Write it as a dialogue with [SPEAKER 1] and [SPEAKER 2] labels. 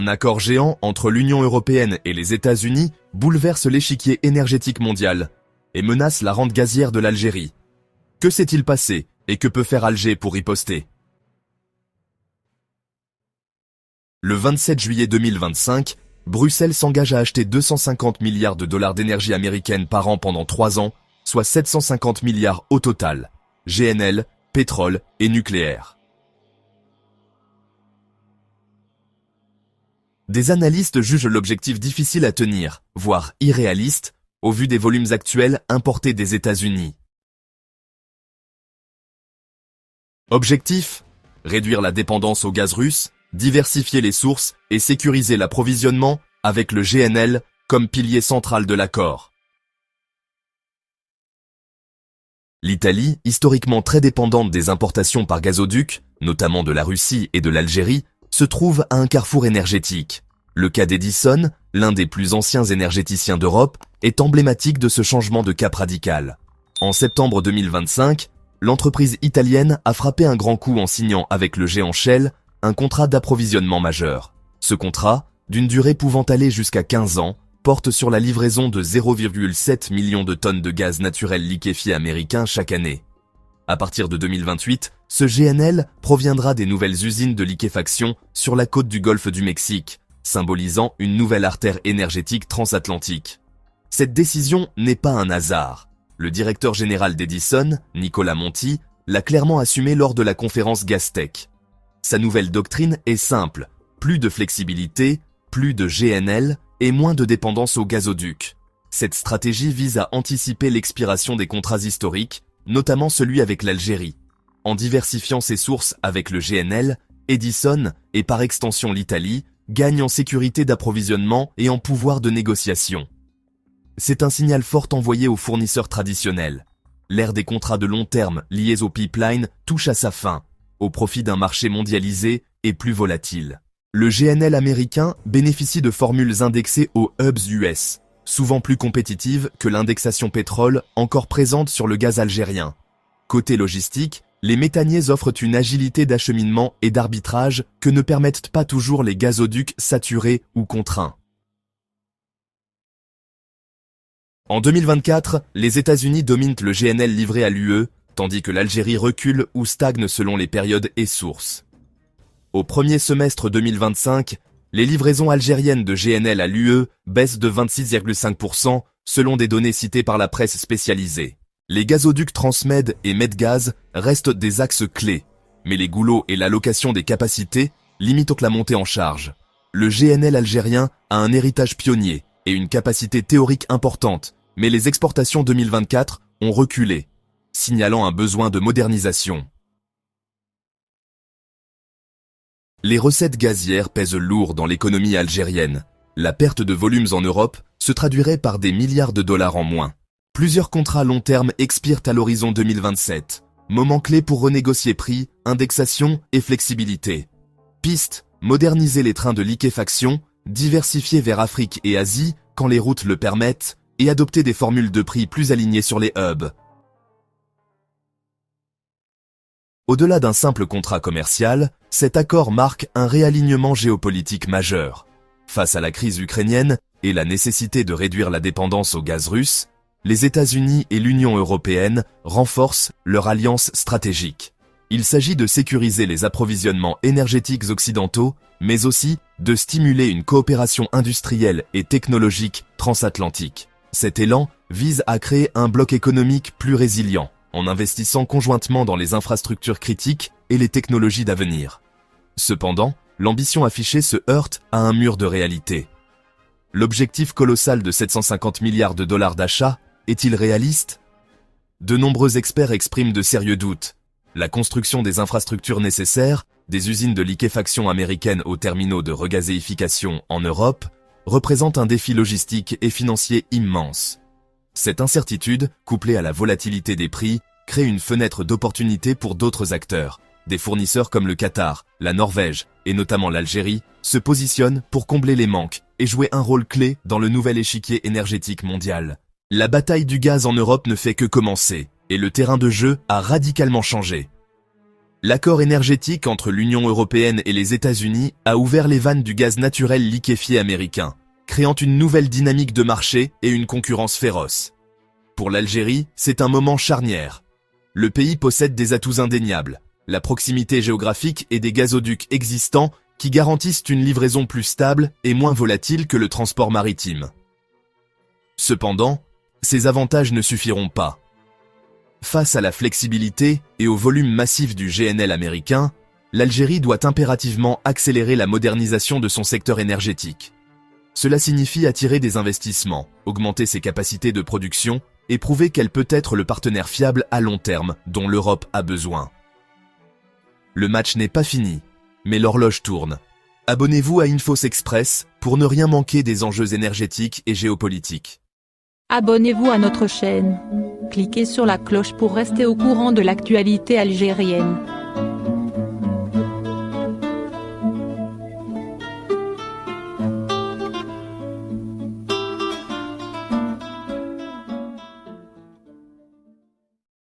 [SPEAKER 1] Un accord géant entre l'Union européenne et les États-Unis bouleverse l'échiquier énergétique mondial et menace la rente gazière de l'Algérie. Que s'est-il passé et que peut faire Alger pour riposter? Le 27 juillet 2025, Bruxelles s'engage à acheter 250 milliards de dollars d'énergie américaine par an pendant 3 ans, soit 750 milliards au total. GNL, pétrole et nucléaire. Des analystes jugent l'objectif difficile à tenir, voire irréaliste, au vu des volumes actuels importés des États-Unis. Objectif: réduire la dépendance au gaz russe, diversifier les sources et sécuriser l'approvisionnement avec le GNL comme pilier central de l'accord. L'Italie, historiquement très dépendante des importations par gazoduc, notamment de la Russie et de l'Algérie, se trouve à un carrefour énergétique. Le cas d'Edison, l'un des plus anciens énergéticiens d'Europe, est emblématique de ce changement de cap radical. En septembre 2025, l'entreprise italienne a frappé un grand coup en signant avec le géant Shell un contrat d'approvisionnement majeur. Ce contrat, d'une durée pouvant aller jusqu'à 15 ans, porte sur la livraison de 0,7 million de tonnes de gaz naturel liquéfié américain chaque année. À partir de 2028, ce GNL proviendra des nouvelles usines de liquéfaction sur la côte du golfe du Mexique, symbolisant une nouvelle artère énergétique transatlantique. Cette décision n'est pas un hasard. Le directeur général d'Edison, Nicolas Monti, l'a clairement assumé lors de la conférence Gastech. Sa nouvelle doctrine est simple: plus de flexibilité, plus de GNL et moins de dépendance aux gazoducs. Cette stratégie vise à anticiper l'expiration des contrats historiques, notamment celui avec l'Algérie. En diversifiant ses sources avec le GNL, Edison, et par extension l'Italie, gagne en sécurité d'approvisionnement et en pouvoir de négociation. C'est un signal fort envoyé aux fournisseurs traditionnels. L'ère des contrats de long terme liés aux pipelines touche à sa fin, au profit d'un marché mondialisé et plus volatile. Le GNL américain bénéficie de formules indexées aux hubs US, souvent plus compétitives que l'indexation pétrole encore présente sur le gaz algérien. Côté logistique, les méthaniers offrent une agilité d'acheminement et d'arbitrage que ne permettent pas toujours les gazoducs saturés ou contraints. En 2024, les États-Unis dominent le GNL livré à l'UE, tandis que l'Algérie recule ou stagne selon les périodes et sources. Au premier semestre 2025, les livraisons algériennes de GNL à l'UE baissent de 26,5% selon des données citées par la presse spécialisée. Les gazoducs Transmed et Medgaz restent des axes clés, mais les goulots et l'allocation des capacités limitent la montée en charge. Le GNL algérien a un héritage pionnier et une capacité théorique importante, mais les exportations 2024 ont reculé, signalant un besoin de modernisation. Les recettes gazières pèsent lourd dans l'économie algérienne. La perte de volumes en Europe se traduirait par des milliards de dollars en moins. Plusieurs contrats long terme expirent à l'horizon 2027. Moment clé pour renégocier prix, indexation et flexibilité. Piste: moderniser les trains de liquéfaction, diversifier vers Afrique et Asie quand les routes le permettent, et adopter des formules de prix plus alignées sur les hubs. Au-delà d'un simple contrat commercial, cet accord marque un réalignement géopolitique majeur. Face à la crise ukrainienne et la nécessité de réduire la dépendance au gaz russe, les États-Unis et l'Union européenne renforcent leur alliance stratégique. Il s'agit de sécuriser les approvisionnements énergétiques occidentaux, mais aussi de stimuler une coopération industrielle et technologique transatlantique. Cet élan vise à créer un bloc économique plus résilient, en investissant conjointement dans les infrastructures critiques et les technologies d'avenir. Cependant, l'ambition affichée se heurte à un mur de réalité. L'objectif colossal de 750 milliards de dollars d'achat est-il réaliste? De nombreux experts expriment de sérieux doutes. La construction des infrastructures nécessaires, des usines de liquéfaction américaines aux terminaux de regazéification en Europe, représente un défi logistique et financier immense. Cette incertitude, couplée à la volatilité des prix, crée une fenêtre d'opportunité pour d'autres acteurs. Des fournisseurs comme le Qatar, la Norvège et notamment l'Algérie se positionnent pour combler les manques et jouer un rôle clé dans le nouvel échiquier énergétique mondial. La bataille du gaz en Europe ne fait que commencer et le terrain de jeu a radicalement changé. L'accord énergétique entre l'Union européenne et les États-Unis a ouvert les vannes du gaz naturel liquéfié américain, créant une nouvelle dynamique de marché et une concurrence féroce. Pour l'Algérie, c'est un moment charnière. Le pays possède des atouts indéniables, la proximité géographique et des gazoducs existants qui garantissent une livraison plus stable et moins volatile que le transport maritime. Cependant, ces avantages ne suffiront pas. Face à la flexibilité et au volume massif du GNL américain, l'Algérie doit impérativement accélérer la modernisation de son secteur énergétique. Cela signifie attirer des investissements, augmenter ses capacités de production et prouver qu'elle peut être le partenaire fiable à long terme dont l'Europe a besoin. Le match n'est pas fini, mais l'horloge tourne. Abonnez-vous à Infos Express pour ne rien manquer des enjeux énergétiques et géopolitiques.
[SPEAKER 2] Abonnez-vous à notre chaîne. Cliquez sur la cloche pour rester au courant de l'actualité algérienne.